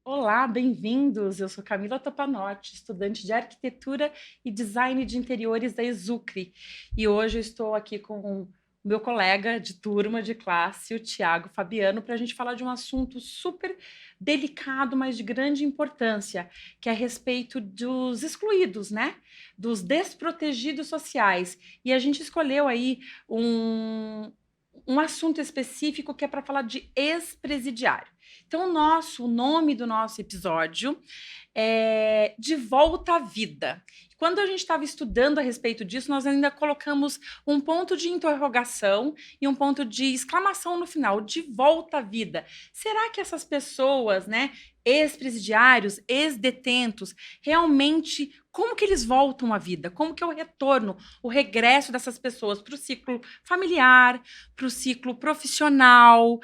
Olá, bem-vindos! Eu sou Camila Topanotti, estudante de Arquitetura e Design de Interiores da Exucre. E hoje eu estou aqui com o meu colega de turma, de classe, o Tiago Fabiano, para a gente falar de um assunto super delicado, mas de grande importância, que é a respeito dos excluídos, né? Dos desprotegidos sociais. E a gente escolheu aí um assunto específico que é para falar de ex-presidiário. Então, o nome do nosso episódio é De Volta à Vida. Quando a gente estava estudando a respeito disso, nós ainda colocamos um ponto de interrogação e um ponto de exclamação no final, de volta à vida. Será que essas pessoas, né, ex-presidiários, ex-detentos, realmente, como que eles voltam à vida? Como que é o retorno, o regresso dessas pessoas para o ciclo familiar, para o ciclo profissional,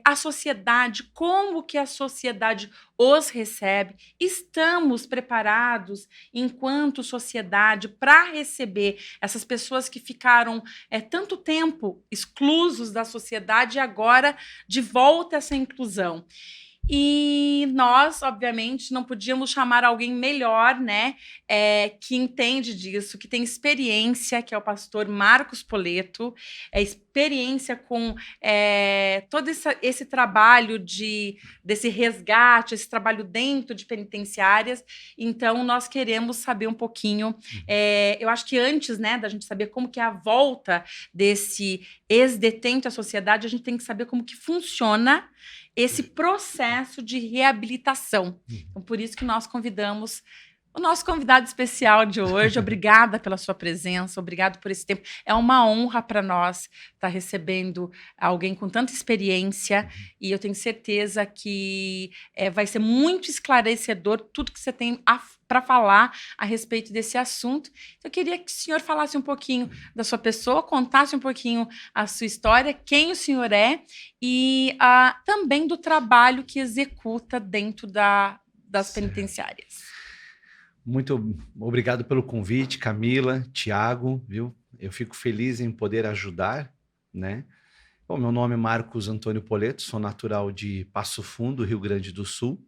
a sociedade, como que a sociedade os recebe? Estamos preparados, enquanto sociedade, para receber essas pessoas que ficaram tanto tempo exclusos da sociedade e agora de volta a essa inclusão? E nós, obviamente, não podíamos chamar alguém melhor, né, que entende disso, que tem experiência, que é o pastor Marcos Poleto, experiência com todo esse trabalho desse resgate, esse trabalho dentro de penitenciárias. Então, nós queremos saber um pouquinho, eu acho que antes, né, da gente saber como que é a volta desse ex-detento à sociedade, a gente tem que saber como que funciona esse processo de reabilitação. Então, por isso que nós convidamos o nosso convidado especial de hoje. Obrigada pela sua presença, obrigado por esse tempo. É uma honra para nós estar recebendo alguém com tanta experiência e eu tenho certeza que vai ser muito esclarecedor tudo que você tem para falar a respeito desse assunto. Então, eu queria que o senhor falasse um pouquinho da sua pessoa, contasse um pouquinho a sua história, quem o senhor é e também do trabalho que executa dentro das penitenciárias. Muito obrigado pelo convite, Camila, Tiago, viu? Eu fico feliz em poder ajudar, né? Bom, meu nome é Marcos Antônio Poleto, sou natural de Passo Fundo, Rio Grande do Sul.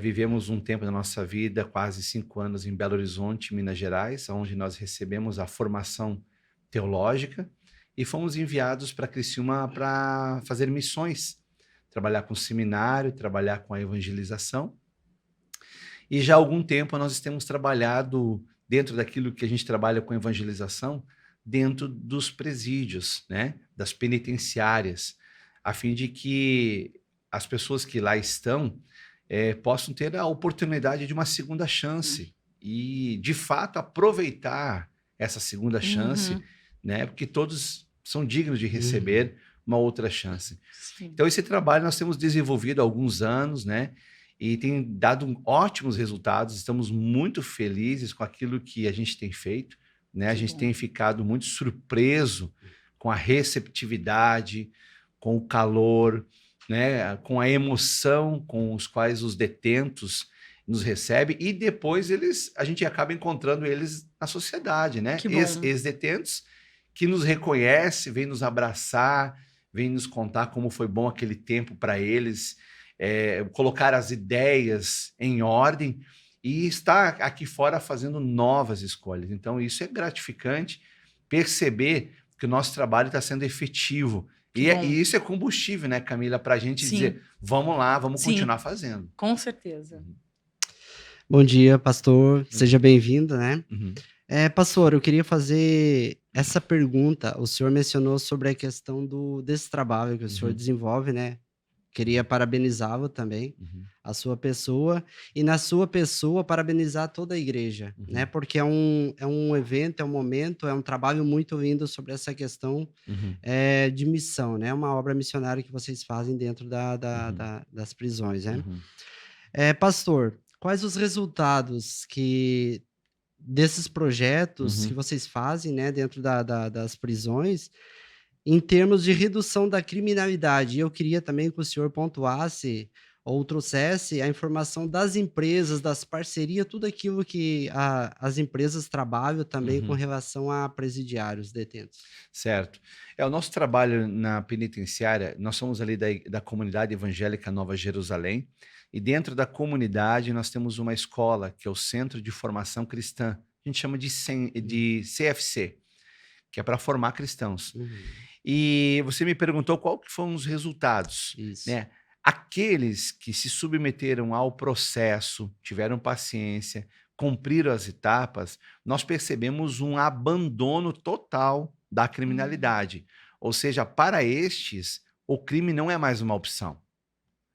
Vivemos um tempo da nossa vida, quase 5 anos, em Belo Horizonte, Minas Gerais, onde nós recebemos a formação teológica e fomos enviados para Criciúma para fazer missões, trabalhar com seminário, trabalhar com a evangelização. E já há algum tempo nós temos trabalhado dentro daquilo que a gente trabalha com evangelização, dentro dos presídios, né? Das penitenciárias, a fim de que as pessoas que lá estão possam ter a oportunidade de uma segunda chance e, de fato, aproveitar essa segunda chance, né? Porque todos são dignos de receber uma outra chance. Sim. Então, esse trabalho nós temos desenvolvido há alguns anos, né? E tem dado ótimos resultados. Estamos muito felizes com aquilo que a gente tem feito, né? A gente tem ficado muito surpreso com a receptividade, com o calor, né? Com a emoção com os quais os detentos nos recebem e depois a gente acaba encontrando eles na sociedade, né? Ex-detentos que nos reconhecem, vêm nos abraçar, vêm nos contar como foi bom aquele tempo para eles, colocar as ideias em ordem e estar aqui fora fazendo novas escolhas. Então, isso é gratificante, perceber que o nosso trabalho está sendo efetivo. E isso é combustível, né, Camila, para a gente dizer, vamos lá, vamos continuar fazendo. Com certeza. Bom dia, pastor. Seja bem-vindo, né? Pastor, eu queria fazer essa pergunta. O senhor mencionou sobre a questão desse trabalho que o senhor desenvolve, né? Queria parabenizá-lo também, a sua pessoa, e na sua pessoa parabenizar toda a igreja, né? Porque é um evento, é um momento, é um trabalho muito lindo sobre essa questão de missão, né? Uma obra missionária que vocês fazem dentro das prisões, né? Pastor, quais os resultados desses projetos que vocês fazem, né, dentro das prisões, em termos de redução da criminalidade? Eu queria também que o senhor pontuasse ou trouxesse a informação das empresas, das parcerias, tudo aquilo que as empresas trabalham também com Uhum. relação a presidiários detentos. Certo. O nosso trabalho na penitenciária, nós somos ali da comunidade evangélica Nova Jerusalém, e dentro da comunidade nós temos uma escola, que é o Centro de Formação Cristã. A gente chama de CFC, que é para formar cristãos. Uhum. E você me perguntou qual que foram os resultados, Isso. né? Aqueles que se submeteram ao processo, tiveram paciência, cumpriram as etapas, nós percebemos um abandono total da criminalidade. Ou seja, para estes, o crime não é mais uma opção,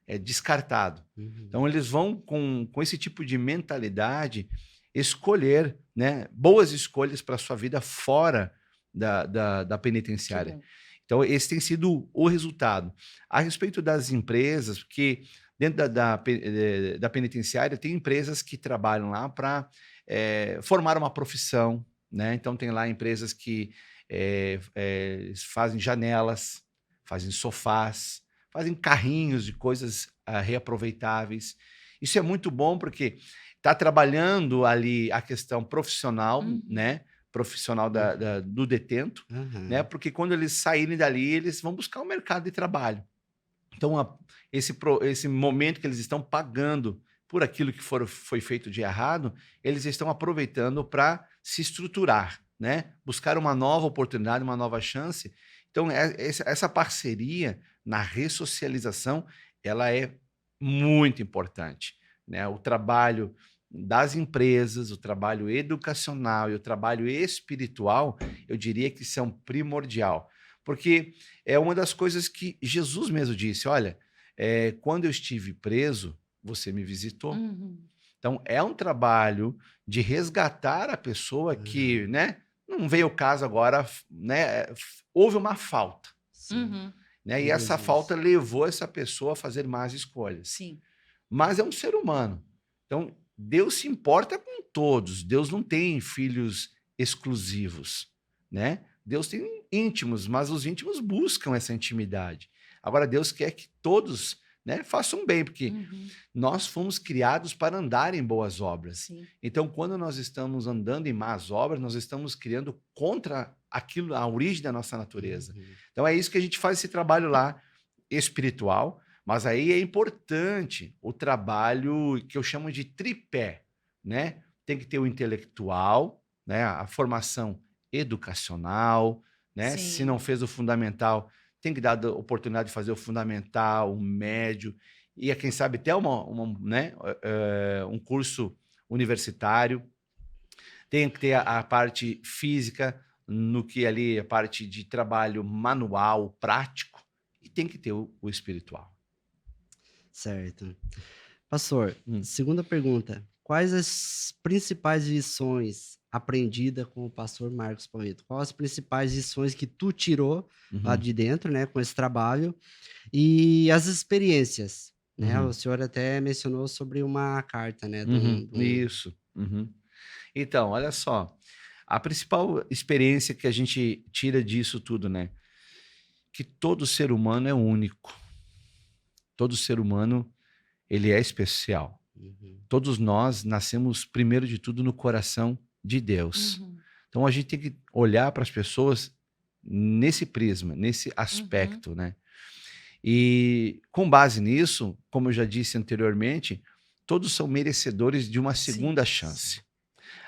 é descartado. Uhum. Então, eles vão, com esse tipo de mentalidade, escolher, né, boas escolhas para a sua vida fora da penitenciária. Então, esse tem sido o resultado. A respeito das empresas, porque dentro da penitenciária tem empresas que trabalham lá para formar uma profissão, né? Então, tem lá empresas que fazem janelas, fazem sofás, fazem carrinhos de coisas reaproveitáveis. Isso é muito bom porque está trabalhando ali a questão profissional, né? Profissional do detento, né? Porque quando eles saírem dali, eles vão buscar um mercado de trabalho. Então, esse momento que eles estão pagando por aquilo que foi feito de errado, eles estão aproveitando para se estruturar, né? Buscar uma nova oportunidade, uma nova chance. Então, essa parceria na ressocialização, ela é muito importante, né? O trabalho das empresas, o trabalho educacional e o trabalho espiritual, eu diria que são primordial. Porque é uma das coisas que Jesus mesmo disse, olha, quando eu estive preso, você me visitou. Então, é um trabalho de resgatar a pessoa que, né, não veio o caso agora, né, houve uma falta. Né, e essa falta levou essa pessoa a fazer más escolhas. Sim. Mas é um ser humano. Então, Deus se importa com todos. Deus não tem filhos exclusivos, né? Deus tem íntimos, mas os íntimos buscam essa intimidade. Agora, Deus quer que todos, né, façam bem, porque nós fomos criados para andar em boas obras. Sim. Então, quando nós estamos andando em más obras, nós estamos criando contra aquilo, a origem da nossa natureza. Então, é isso que a gente faz esse trabalho lá espiritual. Mas aí é importante o trabalho que eu chamo de tripé, né? Tem que ter o intelectual, né? A formação educacional, né? Sim. Se não fez o fundamental, tem que dar a oportunidade de fazer o fundamental, o médio, e quem sabe até né? Um curso universitário. Tem que ter a parte física, no que ali a parte de trabalho manual, prático, e tem que ter o espiritual. Certo. Pastor, segunda pergunta. Quais as principais lições aprendidas com o pastor Marcos Pauleto? Quais as principais lições que tu tirou lá de dentro, né, com esse trabalho? E as experiências, né? O senhor até mencionou sobre uma carta, né? Isso. Então, olha só. A principal experiência que a gente tira disso tudo, né? Que todo ser humano é único. Todo ser humano, ele é especial. Todos nós nascemos, primeiro de tudo, no coração de Deus. Então, a gente tem que olhar para as pessoas nesse prisma, nesse aspecto, né? E, com base nisso, como eu já disse anteriormente, todos são merecedores de uma segunda chance.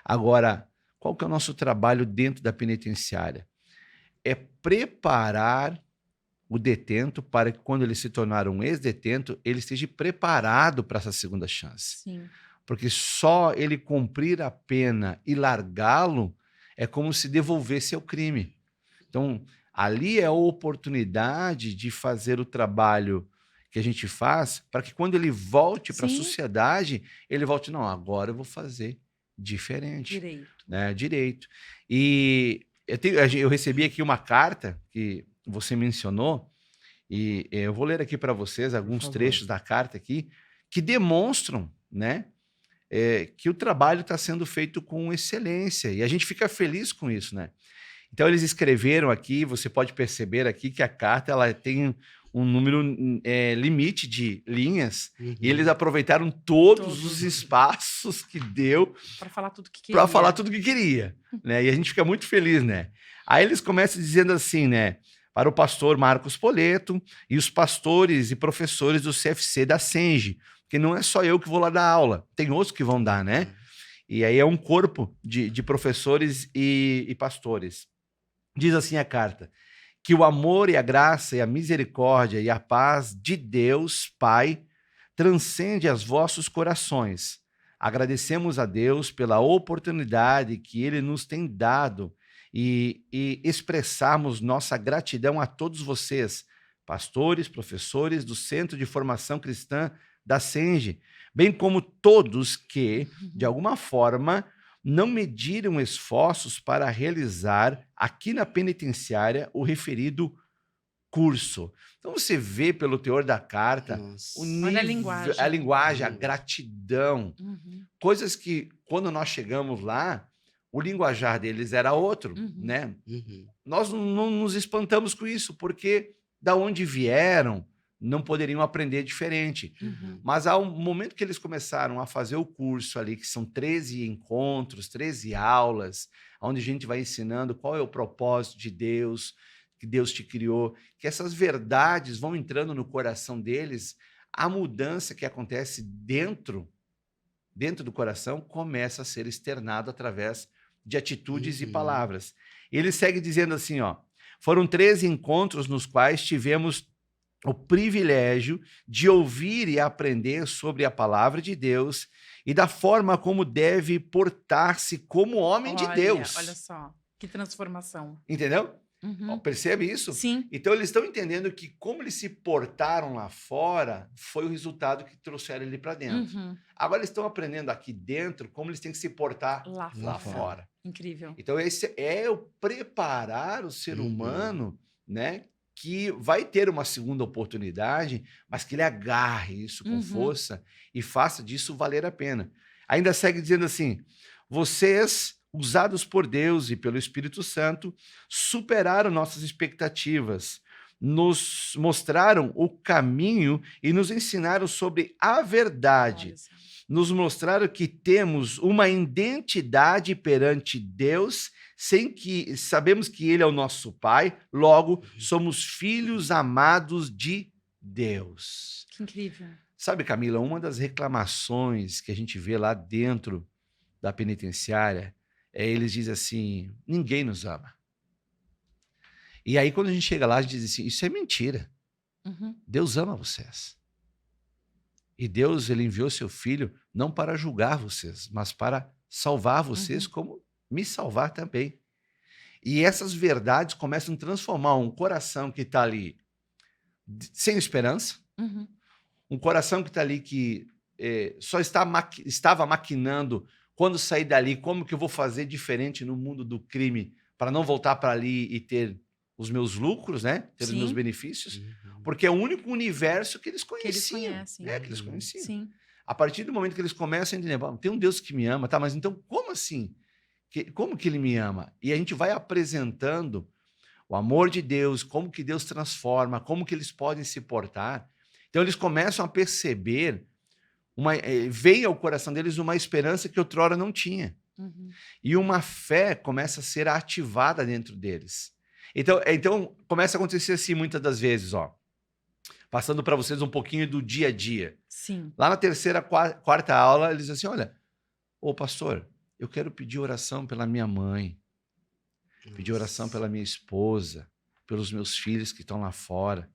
Agora, qual que é o nosso trabalho dentro da penitenciária? É preparar o detento para que, quando ele se tornar um ex-detento, ele esteja preparado para essa segunda chance. Sim. Porque só ele cumprir a pena e largá-lo é como se devolvesse ao crime. Então, ali é a oportunidade de fazer o trabalho que a gente faz para que, quando ele volte para a sociedade, ele volte, não, agora eu vou fazer diferente. Direito. Né? Direito. E eu recebi aqui uma carta que você mencionou, e eu vou ler aqui para vocês alguns trechos da carta aqui, que demonstram, né, que o trabalho está sendo feito com excelência, e a gente fica feliz com isso, né? Então, eles escreveram aqui, você pode perceber aqui que a carta ela tem um número limite de linhas, Uhum. e eles aproveitaram todos os espaços que deu Para falar tudo que queria. para falar tudo o que queria, né? E a gente fica muito feliz, né? Aí eles começam dizendo assim, né? Para o pastor Marcos Poleto e os pastores e professores do CFC da Senge, porque não é só eu que vou lá dar aula, tem outros que vão dar, né? E aí é um corpo de professores e pastores. Diz assim a carta: que o amor e a graça e a misericórdia e a paz de Deus, Pai, transcende os vossos corações. Agradecemos a Deus pela oportunidade que Ele nos tem dado e expressarmos nossa gratidão a todos vocês, pastores, professores do Centro de Formação Cristã da Senge, bem como todos que, de alguma forma, não mediram esforços para realizar aqui na penitenciária o referido curso. Então você vê pelo teor da carta Nossa. o nível, Olha a linguagem. a gratidão, Uhum. coisas que quando nós chegamos lá, o linguajar deles era outro, Uhum. né? Uhum. Nós não nos espantamos com isso, porque da onde vieram, não poderiam aprender diferente. Uhum. Mas ao momento que eles começaram a fazer o curso ali, que são 13 encontros, 13 aulas, onde a gente vai ensinando qual é o propósito de Deus, que Deus te criou, que essas verdades vão entrando no coração deles, a mudança que acontece dentro do coração começa a ser externado através de atitudes e palavras. Ele segue dizendo assim, ó: foram 13 encontros nos quais tivemos o privilégio de ouvir e aprender sobre a palavra de Deus e da forma como deve portar-se como homem de Deus. Olha só, que transformação. Entendeu? Uhum. Ó, percebe isso? Sim. Então eles estão entendendo que como eles se portaram lá fora foi o resultado que trouxeram ele para dentro. Uhum. Agora eles estão aprendendo aqui dentro como eles têm que se portar Lá lá fora. fora. Incrível. Então esse é o preparar o ser humano, né, que vai ter uma segunda oportunidade, mas que ele agarre isso com força e faça disso valer a pena. Ainda segue dizendo assim: vocês, usados por Deus e pelo Espírito Santo, superaram nossas expectativas, nos mostraram o caminho e nos ensinaram sobre a verdade. Olha só. Nos mostraram que temos uma identidade perante Deus, sem que sabemos que Ele é o nosso Pai, logo somos filhos amados de Deus. Que incrível. Sabe, Camila, uma das reclamações que a gente vê lá dentro da penitenciária é eles dizem assim: ninguém nos ama. E aí quando a gente chega lá, a gente diz assim: isso é mentira. Uhum. Deus ama vocês. E Deus, ele enviou seu filho não para julgar vocês, mas para salvar vocês, como me salvar também. E essas verdades começam a transformar um coração que está ali sem esperança, Uhum. um coração que está ali que só estava maquinando quando sair dali, como que eu vou fazer diferente no mundo do crime para não voltar para ali e ter os meus lucros, né? Ter os Sim. meus benefícios, porque é o único universo que eles Que eles conheciam. conhecem. Que eles conheciam. Sim. A partir do momento que eles começam a entender: "Bom, tem um Deus que me ama, tá? Mas então como assim? Como que ele me ama?" E a gente vai apresentando o amor de Deus, como que Deus transforma, como que eles podem se portar. Então eles começam a perceber, vem ao coração deles uma esperança que outrora não tinha. Uhum. E uma fé começa a ser ativada dentro deles. Então começa a acontecer assim muitas das vezes, ó. Passando para vocês um pouquinho do dia a dia. Sim. Lá na terceira, quarta aula, eles dizem assim: olha, ô pastor, eu quero pedir oração pela minha mãe, pedir oração pela minha esposa, pelos meus filhos que estão lá fora.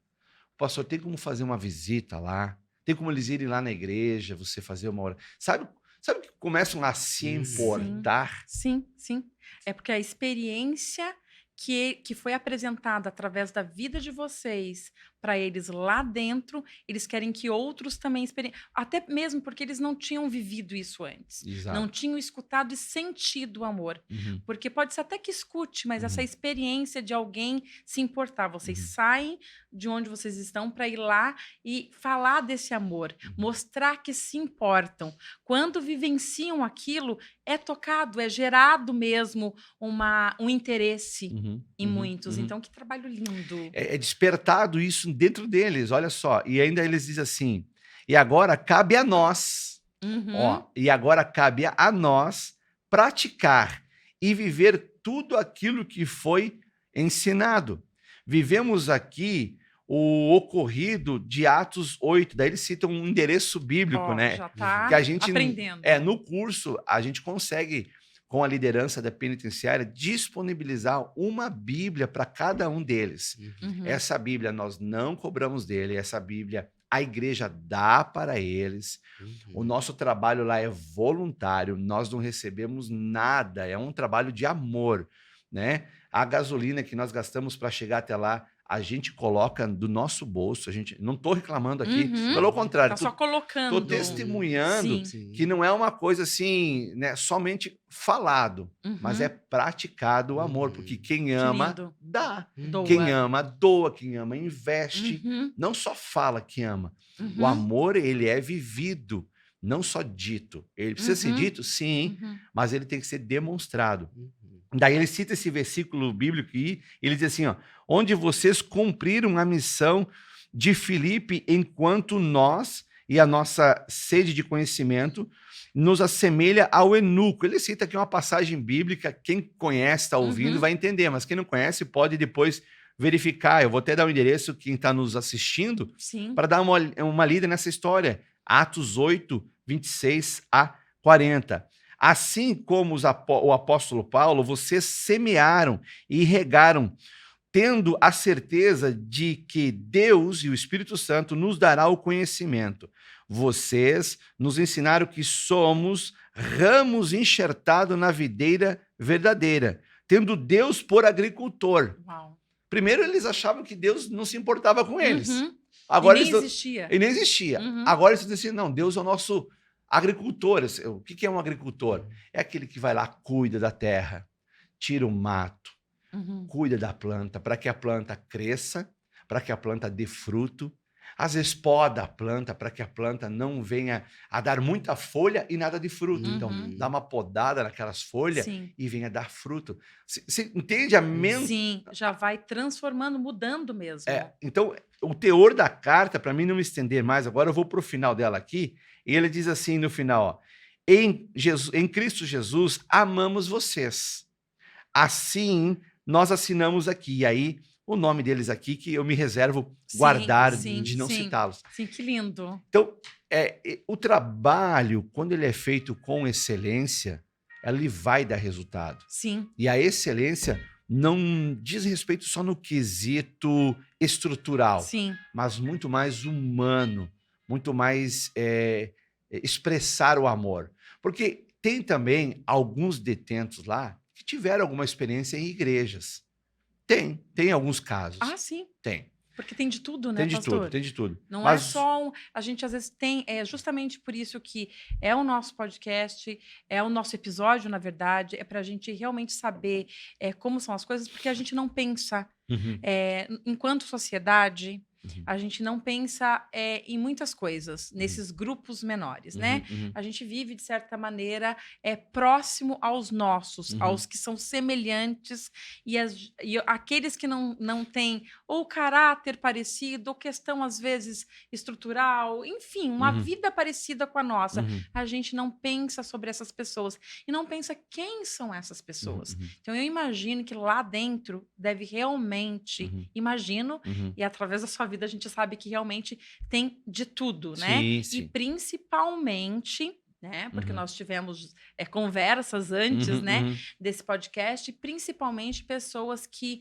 Pastor, tem como fazer uma visita lá? Tem como eles irem lá na igreja, você fazer uma oração? Sabe que começam a se importar? Sim, sim. É porque a experiência que foi apresentada através da vida de vocês para eles lá dentro, eles querem que outros também experienciem. Até mesmo porque eles não tinham vivido isso antes. Exato. Não tinham escutado e sentido o amor. Uhum. Porque pode ser até que escute, mas essa experiência de alguém se importar. Vocês saem de onde vocês estão para ir lá e falar desse amor. Mostrar que se importam. Quando vivenciam aquilo, é tocado, é gerado mesmo um interesse em muitos. Então, que trabalho lindo. É despertado isso isso dentro deles, olha só. E ainda eles dizem assim, e agora cabe a nós, e agora cabe a nós praticar e viver tudo aquilo que foi ensinado. Vivemos aqui o ocorrido de Atos 8, daí eles citam um endereço bíblico, né? Já tá que a gente, aprendendo. No curso, a gente consegue, com a liderança da penitenciária, disponibilizar uma Bíblia para cada um deles. Essa Bíblia nós não cobramos dele, essa Bíblia a igreja dá para eles. O nosso trabalho lá é voluntário, nós não recebemos nada, é um trabalho de amor, né? A gasolina que nós gastamos para chegar até lá, a gente coloca do nosso bolso. A gente não estou reclamando aqui, pelo contrário, só colocando. Estou testemunhando que não é uma coisa assim, né, somente falado, mas é praticado o amor, porque quem ama dá, quem ama doa, quem ama investe, não só fala que ama. O amor, ele é vivido, não só dito. Ele precisa ser dito, sim, mas ele tem que ser demonstrado. Daí ele cita esse versículo bíblico e ele diz assim, ó, onde vocês cumpriram a missão de Filipe, enquanto nós e a nossa sede de conhecimento nos assemelha ao eunuco. Ele cita aqui uma passagem bíblica, quem conhece, está ouvindo, vai entender, mas quem não conhece pode depois verificar. Eu vou até dar o endereço, quem está nos assistindo, para dar uma lida nessa história. Atos 8, 26 a 40. Assim como o apóstolo Paulo, vocês semearam e regaram, tendo a certeza de que Deus e o Espírito Santo nos dará o conhecimento. Vocês nos ensinaram que somos ramos enxertados na videira verdadeira, tendo Deus por agricultor. Uau. Primeiro, eles achavam que Deus não se importava com eles. Agora, e nem existia. E nem existia. Agora eles dizem assim, não, Deus é o nosso agricultor. O que é um agricultor? É aquele que vai lá, cuida da terra, tira o mato, cuida da planta, para que a planta cresça, para que a planta dê fruto. Às vezes poda a planta para que a planta não venha a dar muita folha e nada de fruto. Então, dá uma podada naquelas folhas e venha dar fruto. Você entende a mente? Sim, já vai transformando, mudando mesmo. Então, o teor da carta, para mim não me estender mais, agora eu vou para o final dela aqui, e ele diz assim no final, ó, em Cristo Jesus amamos vocês. Assim, nós assinamos aqui. E aí, o nome deles aqui, que eu me reservo guardar de não citá-los. Sim, que lindo. Então, o trabalho, quando ele é feito com excelência, ele vai dar resultado. Sim. E a excelência não diz respeito só no quesito estrutural, mas muito mais humano, muito mais expressar o amor. Porque tem também alguns detentos lá que tiveram alguma experiência em igrejas. Tem alguns casos. Ah, sim. Tem. Porque tem de tudo, né, pastor? Tem de tudo. Não é só a gente às vezes tem, justamente por isso que é o nosso podcast, é o nosso episódio, na verdade, é para a gente realmente saber como são as coisas, porque a gente não pensa, enquanto sociedade, a gente não pensa em muitas coisas, nesses grupos menores, né? A gente vive, de certa maneira, próximo aos nossos, aos que são semelhantes, e aqueles que não têm ou caráter parecido, ou questão, às vezes, estrutural, enfim, uma vida parecida com a nossa. A gente não pensa sobre essas pessoas, e não pensa quem são essas pessoas. Então, eu imagino que lá dentro deve realmente, e através da sua vida, a gente sabe que realmente tem de tudo, né? Sim. E principalmente, né? Porque nós tivemos conversas antes, né? Desse podcast, principalmente pessoas que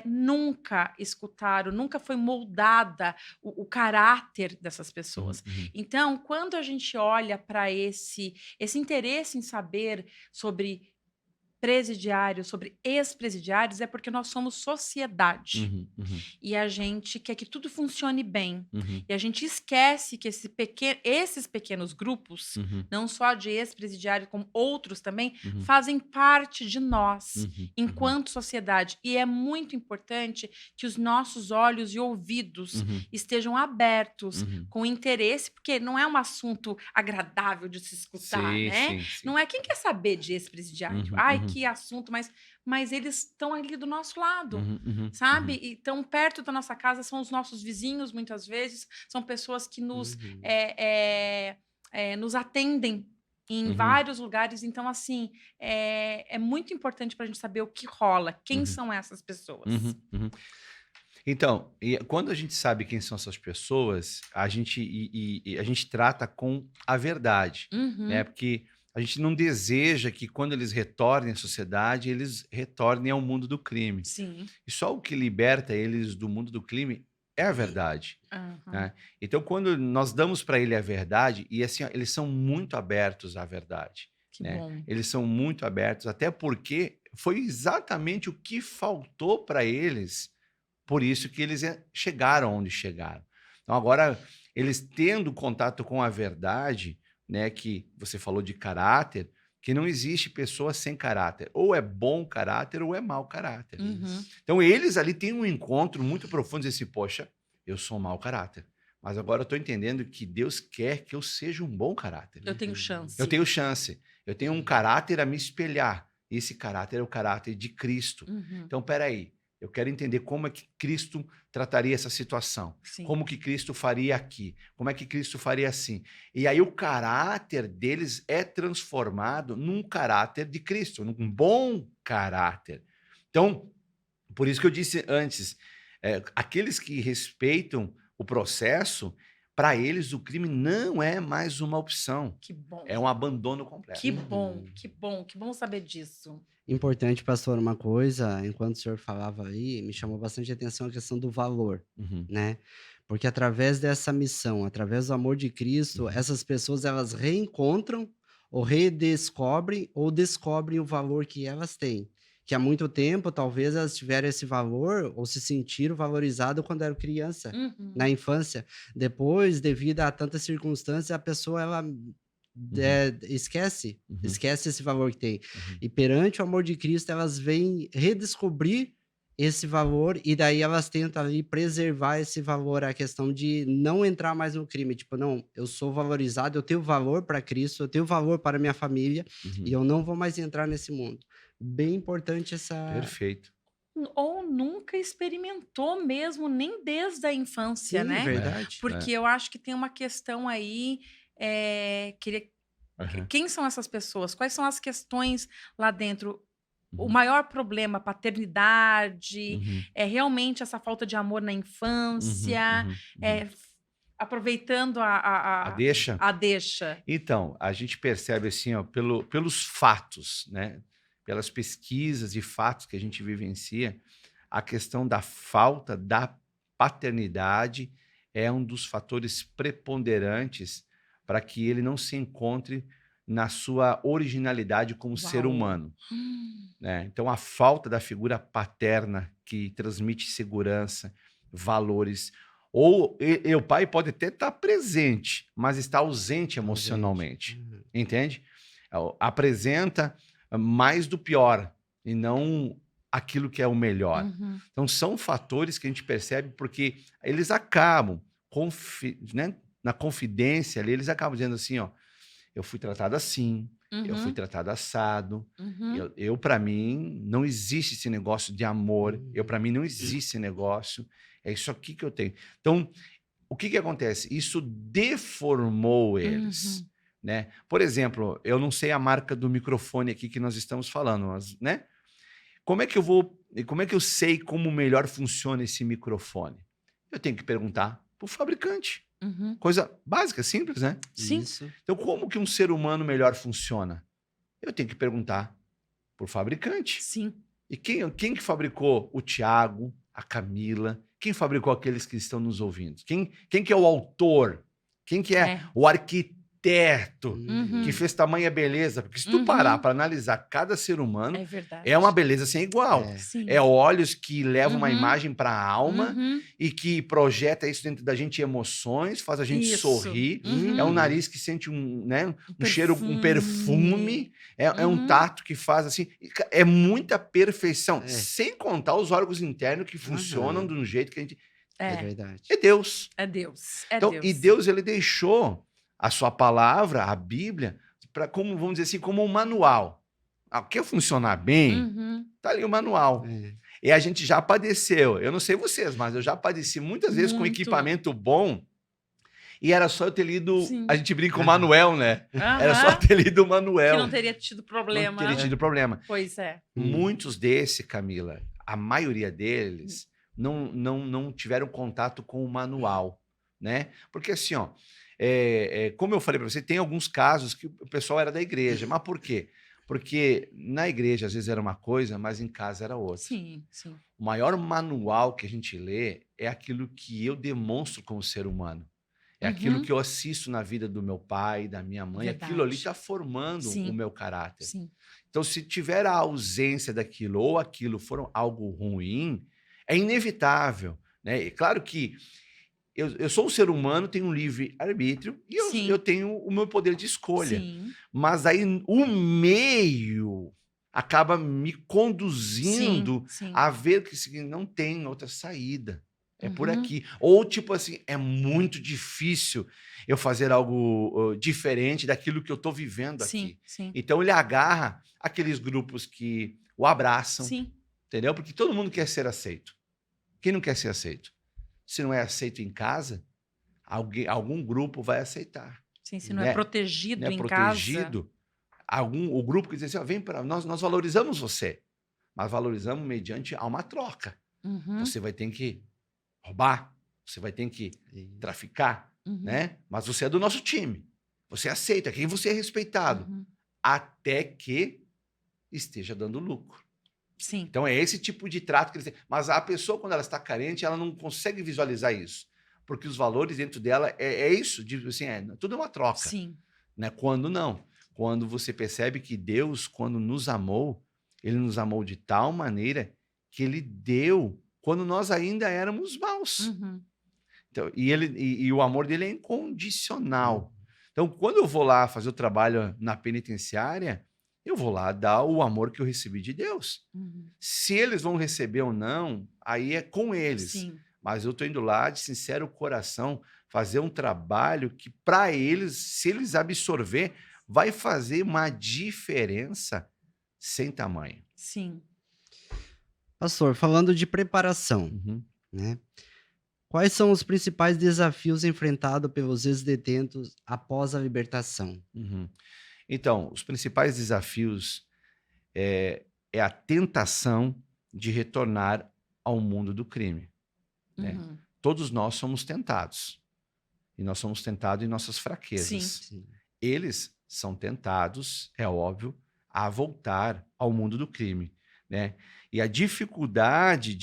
nunca escutaram, nunca foi moldada o caráter dessas pessoas. Então, quando a gente olha para esse interesse em saber sobre presidiários, sobre ex-presidiários, é porque nós somos sociedade. E a gente quer que tudo funcione bem. E a gente esquece que esses pequenos grupos, não só de ex-presidiários, como outros também, fazem parte de nós, enquanto sociedade. E é muito importante que os nossos olhos e ouvidos estejam abertos, com interesse, porque não é um assunto agradável de se escutar, né? Não é quem quer saber de ex-presidiário. Ai, que assunto, mas eles estão ali do nosso lado, Uhum. sabe? E estão perto da nossa casa, são os nossos vizinhos, muitas vezes, são pessoas que nos atendem em vários lugares. Então, assim, é muito importante para a gente saber o que rola, quem são essas pessoas. Então, quando a gente sabe quem são essas pessoas, a gente trata com a verdade, né? Porque a gente não deseja que quando eles retornem à sociedade, eles retornem ao mundo do crime. Sim. E só o que liberta eles do mundo do crime é a verdade. Né? Então, quando nós damos para ele a verdade, e assim, ó, eles são muito abertos à verdade. Que né? bom. Eles são muito abertos, até porque foi exatamente o que faltou para eles, por isso que eles chegaram onde chegaram. Então, agora, eles tendo contato com a verdade, né, que você falou de caráter, que não existe pessoa sem caráter. Ou é bom caráter ou é mau caráter. Então, eles ali têm um encontro muito profundo, dizem assim, poxa, eu sou um mau caráter. Mas agora eu estou entendendo que Deus quer que eu seja um bom caráter. Eu tenho chance. Eu tenho chance. Eu tenho um caráter a me espelhar. Esse caráter é o caráter de Cristo. Então, peraí. Eu quero entender como é que Cristo trataria essa situação. Sim. Como que Cristo faria aqui. Como é que Cristo faria assim. E aí o caráter deles é transformado num caráter de Cristo, num bom caráter. Então, por isso que eu disse antes, aqueles que respeitam o processo, para eles o crime não é mais uma opção. Que bom. É um abandono completo. Que bom, que bom, que bom saber disso. Importante, pastor, uma coisa, enquanto o senhor falava aí, me chamou bastante atenção a questão do valor, né? Porque através dessa missão, através do amor de Cristo, essas pessoas, elas reencontram ou redescobrem ou descobrem o valor que elas têm. Que há muito tempo, talvez, elas tiveram esse valor ou se sentiram valorizadas quando eram criança, na infância. Depois, devido a tantas circunstâncias, a pessoa, ela... esquece esse valor que tem. E perante o amor de Cristo, elas vêm redescobrir esse valor e daí elas tentam ali preservar esse valor, a questão de não entrar mais no crime. Tipo, não, eu sou valorizado, eu tenho valor para Cristo, eu tenho valor para minha família e eu não vou mais entrar nesse mundo. Bem importante essa... Perfeito. Ou nunca experimentou mesmo, nem desde a infância, Sim, né? verdade. Porque eu acho que tem uma questão aí... Quem são essas pessoas? Quais são as questões lá dentro? O maior problema, paternidade, é realmente essa falta de amor na infância, aproveitando a deixa. A deixa. Então, a gente percebe assim, ó, pelos fatos, né? Pelas pesquisas e fatos que a gente vivencia, a questão da falta da paternidade é um dos fatores preponderantes para que ele não se encontre na sua originalidade como ser humano. Né? Então, a falta da figura paterna que transmite segurança, valores, ou o pai pode até estar presente, mas está ausente emocionalmente, entende? Apresenta mais do pior e não aquilo que é o melhor. Então, são fatores que a gente percebe porque eles acabam, né? Na confidência ali, eles acabam dizendo assim, ó, eu fui tratado assim, eu fui tratado assado, eu para mim, não existe esse negócio de amor, para mim não existe esse negócio, é isso aqui que eu tenho. Então, o que acontece? Isso deformou eles, né? Por exemplo, eu não sei a marca do microfone aqui que nós estamos falando, mas, né? Como é que eu sei como melhor funciona esse microfone? Eu tenho que perguntar para o fabricante. Coisa básica, simples, né? Sim. Isso. Então, como que um ser humano melhor funciona? Eu tenho que perguntar pro fabricante. Sim. E quem que fabricou o Tiago, a Camila? Quem fabricou aqueles que estão nos ouvindo? Quem que é o autor? Quem que é o arquiteto que fez tamanha beleza? Porque se tu parar para analisar cada ser humano, é uma beleza sem igual. É olhos que levam uma imagem para a alma e que projeta isso dentro da gente, emoções, faz a gente sorrir. É um nariz que sente um cheiro, um perfume. É um tato que faz assim. É muita perfeição. Sem contar os órgãos internos que funcionam de um jeito que a gente... É verdade. É Deus. É Deus. Então, Deus. E Deus, ele deixou a sua palavra, a Bíblia, como, vamos dizer assim, como um manual. Quer funcionar bem? Uhum. Tá ali o manual. É. E a gente já padeceu. Eu não sei vocês, mas eu já padeci muitas vezes com Muito. equipamento bom e era só eu ter lido. Sim. A gente brinca com o Manuel, né? Era só Aham. ter lido o Manuel. Que não teria tido problema. Não teria tido problema. Pois é. Muitos desses, Camila, a maioria deles não tiveram contato com o manual, né? Porque assim, ó, como eu falei para você, tem alguns casos que o pessoal era da igreja. Mas por quê? Porque na igreja às vezes era uma coisa, mas em casa era outra. Sim, sim. O maior manual que a gente lê é aquilo que eu demonstro como ser humano. É aquilo que eu assisto na vida do meu pai, da minha mãe. Verdade. Aquilo ali está formando Sim. o meu caráter. Sim. Então, se tiver a ausência daquilo ou aquilo for algo ruim, é inevitável, né? E claro que eu sou um ser humano, tenho um livre-arbítrio e Sim. eu tenho o meu poder de escolha. Sim. Mas aí o meio acaba me conduzindo Sim. a ver que não tem outra saída. É por Uhum. aqui. Ou, tipo assim, é muito difícil eu fazer algo diferente daquilo que eu estou vivendo Sim, aqui. sim. Então, ele agarra aqueles grupos que o abraçam, Sim. entendeu? Porque todo mundo quer ser aceito. Quem não quer ser aceito? Se não é aceito em casa, algum grupo vai aceitar. Sim, se não né? é protegido Não é em protegido. O grupo que diz assim, ó, vem para nós valorizamos você, mas valorizamos mediante a uma troca. casa. Uhum. Você vai ter que roubar, você vai ter que traficar, Uhum. né? Mas você é do nosso time. Você aceita, aqui você é respeitado, Uhum. até que esteja dando lucro. Sim. Então é esse tipo de trato que eles têm. Mas a pessoa, quando ela está carente, ela não consegue visualizar isso. Porque os valores dentro dela é isso, assim, tudo é uma troca. Sim. Né? Quando não. Quando você percebe que Deus, quando nos amou, ele nos amou de tal maneira que ele deu quando nós ainda éramos maus. Uhum. Então, e o amor dele é incondicional. Então, quando eu vou lá fazer o trabalho na penitenciária, eu vou lá dar o amor que eu recebi de Deus. Uhum. Se eles vão receber ou não, aí é com eles. Sim. Mas eu estou indo lá de sincero coração fazer um trabalho que, para eles, se eles absorver, vai fazer uma diferença sem tamanho. Sim. Pastor, falando de preparação, né? Quais são os principais desafios enfrentados pelos ex-detentos após a libertação? Então, os principais desafios é a tentação de retornar ao mundo do crime. Né? Uhum. Todos nós somos tentados. E nós somos tentados em nossas fraquezas. Sim. Eles são tentados, é óbvio, a voltar ao mundo do crime. Né? E a dificuldade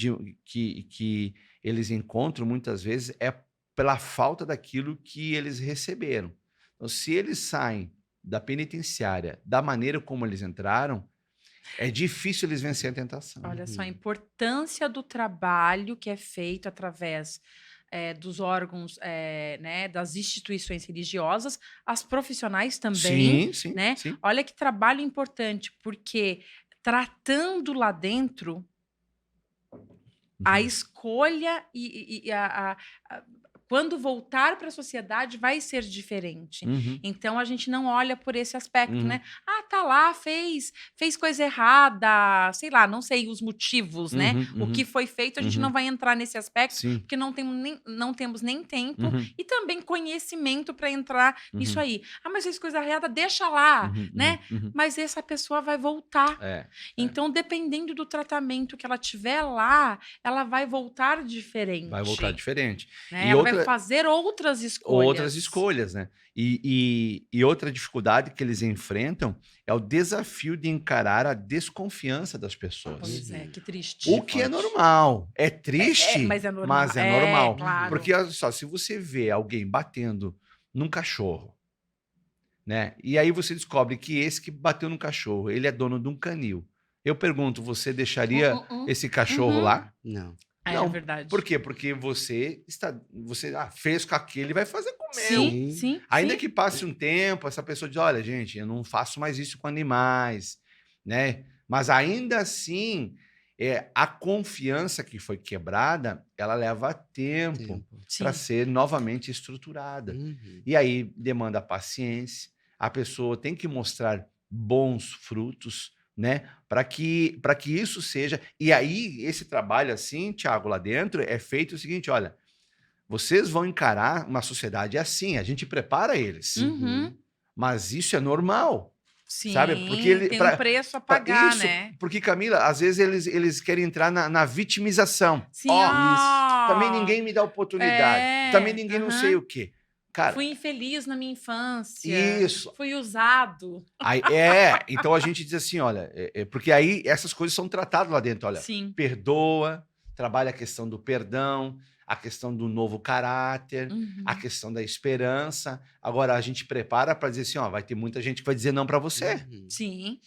que eles encontram muitas vezes é pela falta daquilo que eles receberam. Então, se eles saem da penitenciária da maneira como eles entraram, é difícil eles vencerem a tentação. Olha só a importância do trabalho que é feito através dos órgãos, né, das instituições religiosas, as profissionais também. Sim, né? sim. Olha que trabalho importante, porque tratando lá dentro, a escolha quando voltar para a sociedade vai ser diferente. Então a gente não olha por esse aspecto, né? Ah, tá lá, fez coisa errada, sei lá, não sei os motivos, né? O que foi feito, a gente não vai entrar nesse aspecto, porque não temos nem tempo e também conhecimento para entrar nisso aí. Ah, mas fez coisa errada, deixa lá, né? Mas essa pessoa vai voltar. Então, dependendo do tratamento que ela tiver lá, ela vai voltar diferente. Vai voltar diferente. Né? Ela vai fazer outras escolhas. Outras escolhas, né? E outra dificuldade que eles enfrentam é o desafio de encarar a desconfiança das pessoas. Pois é, que triste. O que é normal. É triste, mas é normal. Mas é normal. Claro. Porque, olha só, se você vê alguém batendo num cachorro, né? E aí você descobre que esse que bateu no cachorro, ele é dono de um canil. Eu pergunto, você deixaria esse cachorro lá? Não. Não, é verdade. Por quê? Porque você fez com aquele, vai fazer com o meu. Sim. Ainda que passe um tempo, essa pessoa diz, olha, gente, eu não faço mais isso com animais, né? Mas ainda assim, a confiança que foi quebrada, ela leva tempo para ser novamente estruturada. E aí demanda paciência, a pessoa tem que mostrar bons frutos, né? Para que isso seja... E aí, esse trabalho assim, Tiago, lá dentro, é feito o seguinte, olha, vocês vão encarar uma sociedade assim, a gente prepara eles, Uhum. mas isso é normal, Sim, sabe? Porque tem um preço a pagar, né? porque, Camila, às vezes eles querem entrar na vitimização. Sim, Também ninguém me dá oportunidade, também ninguém não sei o quê. Cara, fui infeliz na minha infância. Isso. Fui usado. Aí, então a gente diz assim, olha, porque aí essas coisas são tratadas lá dentro, olha, Sim. perdoa, trabalha a questão do perdão, a questão do novo caráter, a questão da esperança. Agora a gente prepara para dizer assim, ó, vai ter muita gente que vai dizer não para você. Sim.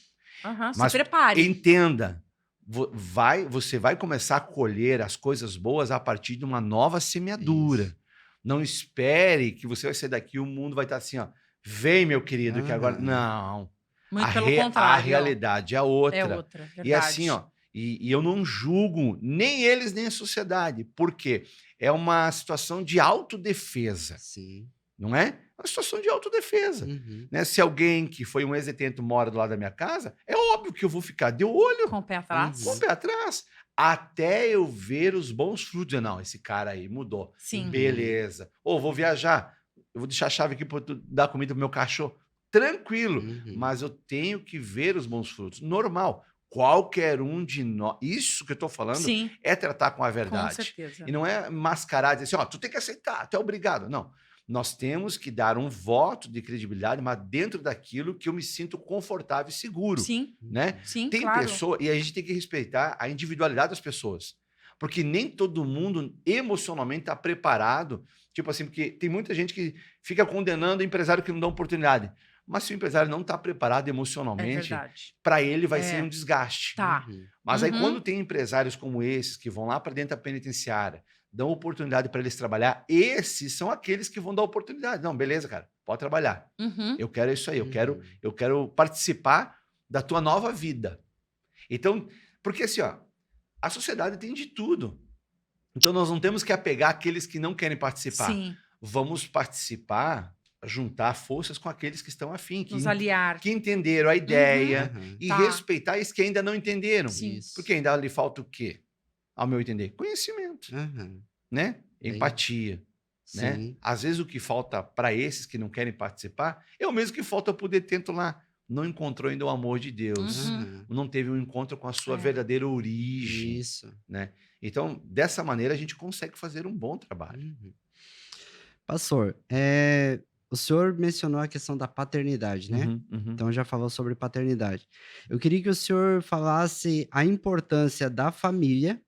Mas se prepare. Entenda, você vai começar a colher as coisas boas a partir de uma nova semeadura. Isso. Não espere que você vai sair daqui e o mundo vai estar assim, ó. Vem, meu querido, que agora... Não. Muito pelo contrário. A realidade é outra. É outra, verdade. E assim, ó, e eu não julgo nem eles, nem a sociedade. Por quê? É uma situação de autodefesa. Sim. Não é? É uma situação de autodefesa. Né? Se alguém que foi um ex-detento mora do lado da minha casa, é óbvio que eu vou ficar de olho. Com o pé atrás. Com o pé atrás. Até eu ver os bons frutos. Não, esse cara aí mudou. Sim. Beleza. Ou vou viajar. Eu vou deixar a chave aqui para dar comida pro meu cachorro. Tranquilo. Mas eu tenho que ver os bons frutos. Normal. Qualquer um de nós... Isso que eu estou falando é tratar com a verdade. Com certeza. E não é mascarar, dizer assim, ó, tu tem que aceitar, tu é obrigado. Não. Nós temos que dar um voto de credibilidade, mas dentro daquilo que eu me sinto confortável e seguro. Sim. Né? Sim, tem claro. pessoa, e a gente tem que respeitar a individualidade das pessoas. Porque nem todo mundo emocionalmente está preparado. Tipo assim, porque tem muita gente que fica condenando o empresário que não dá oportunidade. Mas se o empresário não está preparado emocionalmente, para ele vai ser um desgaste. Tá. Mas aí quando tem empresários como esses que vão lá para dentro da penitenciária, dão oportunidade para eles trabalhar, esses são aqueles que vão dar oportunidade. Não, beleza, cara, pode trabalhar. Eu quero isso aí, eu quero participar da tua nova vida. Então, porque assim, ó, a sociedade tem de tudo. Então nós não temos que apegar aqueles que não querem participar. Sim. Vamos participar, juntar forças com aqueles que estão afim, nos aliar, que entenderam a ideia e respeitar os que ainda não entenderam. Sim. Porque ainda lhe falta o quê? Ao meu entender, conhecimento, né? Empatia, né? Às vezes o que falta para esses que não querem participar é o mesmo que falta para o detento lá. Não encontrou ainda o amor de Deus, não teve um encontro com a sua verdadeira origem. Isso. Né? Então, dessa maneira, a gente consegue fazer um bom trabalho. Pastor, o senhor mencionou a questão da paternidade, né? Então, já falou sobre paternidade. Eu queria que o senhor falasse a importância da família,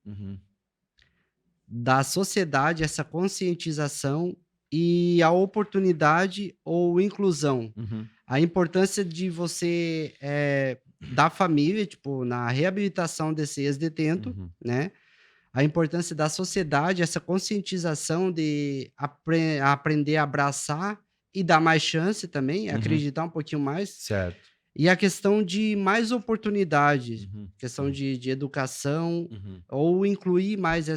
da sociedade, essa conscientização e a oportunidade ou inclusão. A importância de você, da família, tipo, na reabilitação desse ex-detento, né? A importância da sociedade, essa conscientização de aprender a abraçar e dar mais chance também, acreditar um pouquinho mais. Certo. E a questão de mais oportunidades, questão de educação, ou incluir mais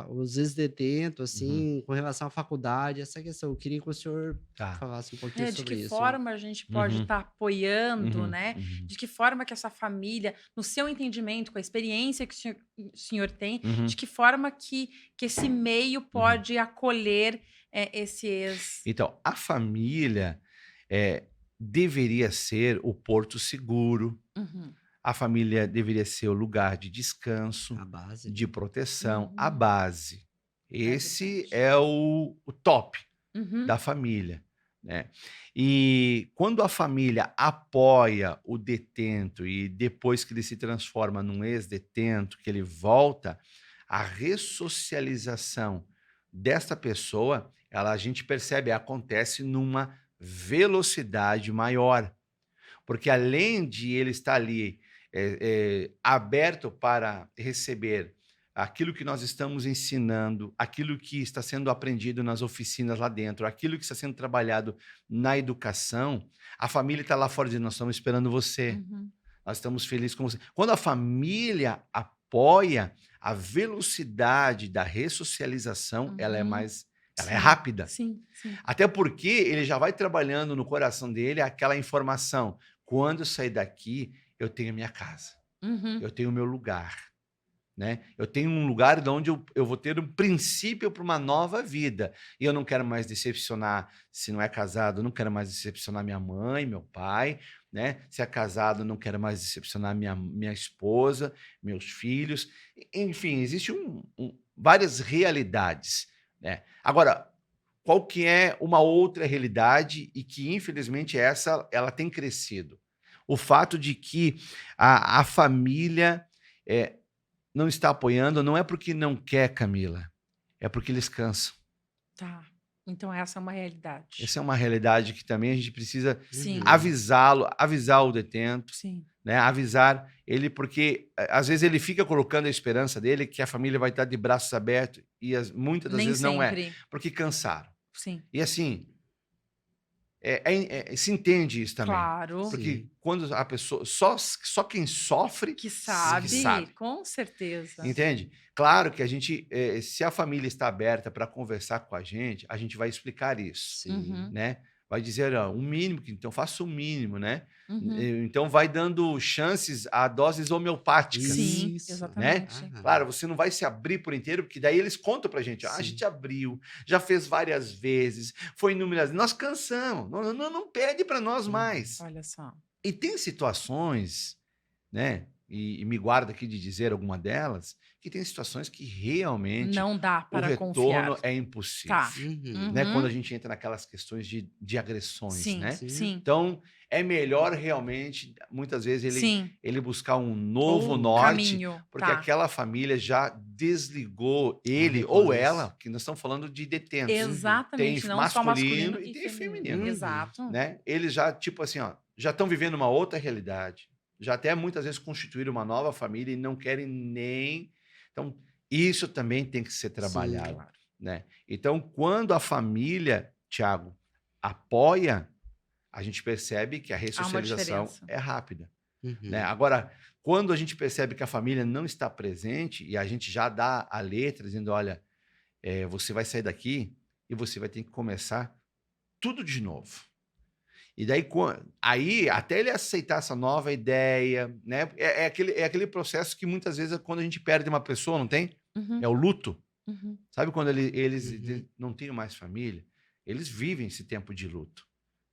os ex-detentos, assim, com relação à faculdade, essa questão. Eu queria que o senhor falasse um pouquinho sobre isso. De que forma a gente pode estar apoiando, né? De que forma que essa família, no seu entendimento, com a experiência que o senhor tem, de que forma que esse meio pode acolher esse ex... Então, a família deveria ser o porto seguro, a família deveria ser o lugar de descanso, a base, de proteção, a base. Esse é o top da família. Né? E quando a família apoia o detento e depois que ele se transforma num ex-detento, que ele volta, a ressocialização desta pessoa, a gente percebe, acontece numa velocidade maior, porque além de ele estar ali aberto para receber aquilo que nós estamos ensinando, aquilo que está sendo aprendido nas oficinas lá dentro, aquilo que está sendo trabalhado na educação, a família está lá fora dizendo, nós estamos esperando você, nós estamos felizes com você. Quando a família apoia, a velocidade da ressocialização, ela é mais... Ela é rápida. Sim. Até porque ele já vai trabalhando no coração dele aquela informação. Quando eu sair daqui, eu tenho a minha casa, Uhum. eu tenho o meu lugar, né? Eu tenho um lugar de onde eu vou ter um princípio para uma nova vida. E eu não quero mais decepcionar, se não é casado, eu não quero mais decepcionar minha mãe, meu pai, né? Se é casado, eu não quero mais decepcionar minha esposa, meus filhos. Enfim, existe várias realidades, né? Agora, qual que é uma outra realidade e que, infelizmente, ela tem crescido? O fato de que a família não está apoiando, não é porque não quer, Camila, é porque eles cansam. Tá. Então essa é uma realidade. Essa é uma realidade que também a gente precisa Sim. avisar o detento, Sim. né? Avisar ele, porque às vezes ele fica colocando a esperança dele que a família vai estar de braços abertos e muitas das Nem vezes não é, sempre. porque cansaram. Sim. E assim, se entende isso também. Claro. Porque Sim. quando a pessoa. Só quem sofre Que sabe, sabe. com certeza. Entende? Claro que a gente, se a família está aberta para conversar com a gente vai explicar isso, Sim. Uhum. né? Vai dizer, ó, o mínimo, então faça o mínimo, né? Uhum. Então vai dando chances a doses homeopáticas. Sim, Isso. exatamente. Ah, Claro, você não vai se abrir por inteiro, porque daí eles contam pra gente, a Sim. gente abriu, já fez várias vezes, foi inúmeras, nós cansamos, não pede para nós mais. Olha só. E tem situações, né? E me guardo aqui de dizer alguma delas, que tem situações que realmente Não dá o para retorno confiar. é impossível. Tá. Uhum. Né? Quando a Uhum. gente entra naquelas questões de agressões, Sim, né? Sim. sim, Então, é melhor realmente, muitas vezes, sim. ele buscar um novo Ou norte, caminho. porque Tá. aquela família já desligou ele depois. ou ela, que nós estamos falando de detentos. Tem Exatamente. Não só masculino masculino e e tem feminino. feminino. Exato. Né? Eles já, tipo assim, ó, já estão vivendo uma outra realidade. Já até muitas vezes constituíram uma nova família e não querem nem. Então, isso também tem que ser trabalhado. Claro. Né? Então, quando a família, Tiago, apoia, a gente percebe que a ressocialização diferença. é rápida. Uhum. Né? Agora, quando a gente percebe que a família não está presente e a gente já dá a letra dizendo, olha, você vai sair daqui e você vai ter que começar tudo de novo. E daí, aí, até ele aceitar essa nova ideia, né? É aquele processo que muitas vezes é quando a gente perde uma pessoa, não tem? Uhum. É o luto. Uhum. Sabe quando eles Uhum. não têm mais família? Eles vivem esse tempo de luto.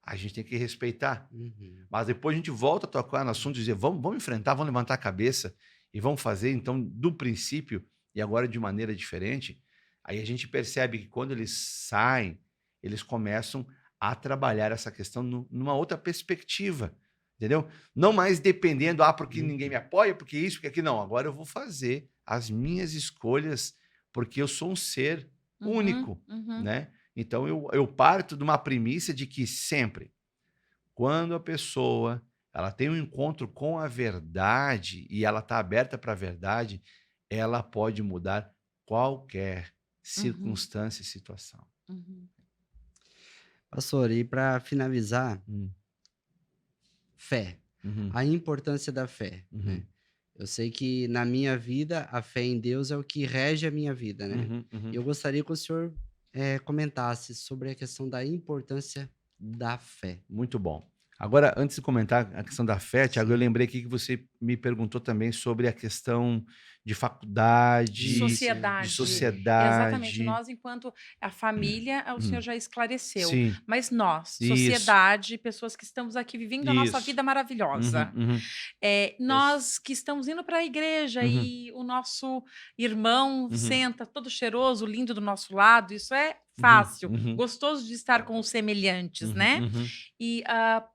A gente tem que respeitar. Uhum. Mas depois a gente volta a tocar no assunto e dizer, vamos enfrentar, vamos levantar a cabeça e vamos fazer, então, do princípio e agora de maneira diferente. Aí a gente percebe que quando eles saem, eles começam a trabalhar essa questão numa outra perspectiva, entendeu? Não mais dependendo, porque ninguém me apoia, porque isso, porque aquilo. Não, agora eu vou fazer as minhas escolhas, porque eu sou um ser único, Uhum. né? Então eu parto de uma premissa de que sempre, quando a pessoa ela tem um encontro com a verdade e ela está aberta para a verdade, ela pode mudar qualquer circunstância e situação. Uhum. Pastor, e para finalizar, Hum. fé. Uhum. A importância da fé, Uhum. né? Eu sei que na minha vida, a fé em Deus é o que rege a minha vida, né? Uhum. E eu gostaria que o senhor comentasse sobre a questão da importância da fé. Muito bom. Agora, antes de comentar a questão da fé, Tiago, eu Sim. lembrei aqui que você me perguntou também sobre a questão de faculdade, Sociedade. de sociedade. Exatamente. Nós, enquanto a família, o senhor já esclareceu. Sim. Mas nós, Isso. sociedade, pessoas que estamos aqui vivendo a nossa Isso. vida maravilhosa. Uhum. Nós que estamos indo para a igreja e o nosso irmão senta todo cheiroso, lindo do nosso lado, isso é fácil, gostoso de estar com os semelhantes, né? E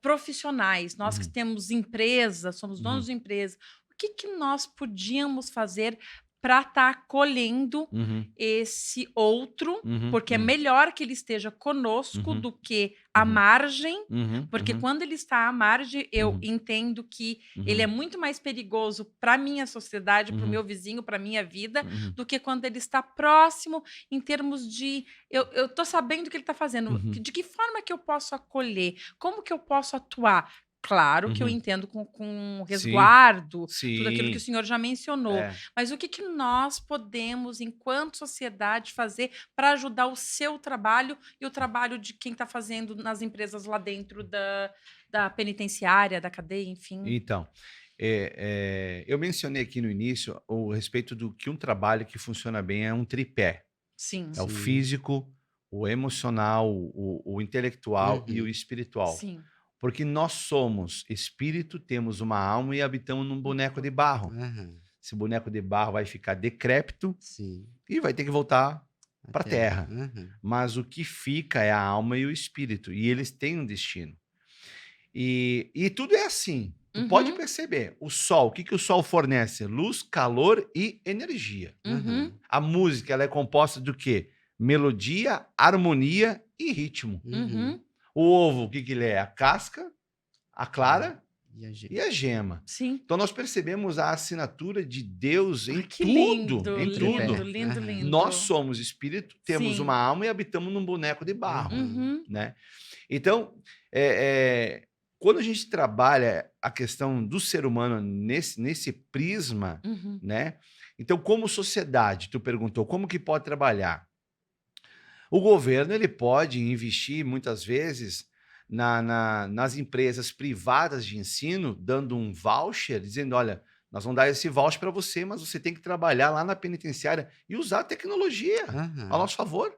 profissionais, nós que temos empresa, somos donos de empresa, o que nós podíamos fazer para estar acolhendo esse outro, porque é melhor que ele esteja conosco do que à margem, porque quando ele está à margem, eu entendo que ele é muito mais perigoso para a minha sociedade, para o meu vizinho, para a minha vida, do que quando ele está próximo, em termos de... Eu estou sabendo o que ele está fazendo, de que forma que eu posso acolher, como que eu posso atuar. Claro que eu entendo com resguardo, tudo aquilo que o senhor já mencionou. Mas o que nós podemos, enquanto sociedade, fazer para ajudar o seu trabalho e o trabalho de quem está fazendo nas empresas lá dentro da penitenciária, da cadeia, enfim? Então, Eu mencionei aqui no início o respeito do que um trabalho que funciona bem é um tripé. Sim. É o Sim. físico, o emocional, o intelectual e o Uhum. espiritual. Sim. Porque nós somos espírito, temos uma alma e habitamos num boneco de barro. Aham. Esse boneco de barro vai ficar decrépito Sim. e vai ter que voltar para a terra. Aham. Mas o que fica é a alma e o espírito. E eles têm um destino. E tudo é assim. Tu pode Uhum. perceber. O sol, o que, que o sol fornece? Luz, calor e energia. Uhum. A música, ela é composta do quê? Melodia, harmonia e ritmo. Uhum. O ovo, o que, que ele é? A casca, a clara E a gente... e a gema. Sim. Então nós percebemos a assinatura de Deus em Ai, que tudo. lindo, Em lindo, tudo. lindo, Aham. lindo. Nós somos espírito, temos Sim. uma alma e habitamos num boneco de barro. Uhum. Né? Então, quando a gente trabalha a questão do ser humano nesse prisma, Uhum. né? Então, como sociedade, tu perguntou, como que pode trabalhar? O governo ele pode investir muitas vezes nas empresas privadas de ensino, dando um voucher, dizendo, olha, nós vamos dar esse voucher para você, mas você tem que trabalhar lá na penitenciária e usar a tecnologia ao Aham. nosso favor.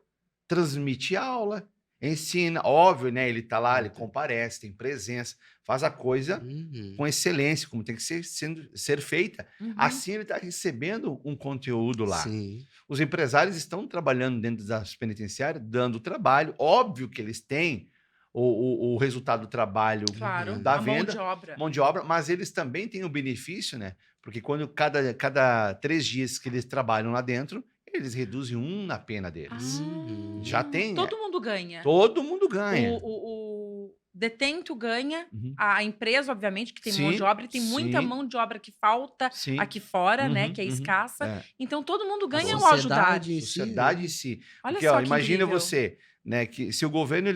Transmite aula, ensina, óbvio, né? Ele está lá, ele comparece, tem presença, faz a coisa Uhum. com excelência, como tem que ser feita. Uhum. Assim ele está recebendo um conteúdo lá. Sim. Os empresários estão trabalhando dentro das penitenciárias, dando trabalho. Óbvio que eles têm o resultado do trabalho Claro, da a mão venda, de obra. mão de obra, mas eles também têm o benefício, né? Porque quando cada 3 dias que eles trabalham lá dentro, eles reduzem na pena deles. Uhum. Já tem. Todo mundo ganha. Todo mundo ganha. O detento ganha, Uhum. a empresa, obviamente, que tem mão Sim, de obra, e tem muita sim. mão de obra que falta Sim. aqui fora, né? Uhum, Que é uhum. escassa. É. Então todo mundo ganha A ao ajudar. sociedade em si, Sociedade né? em si. Olha Porque, só ó, que imagina incrível. você, né, que se o governo,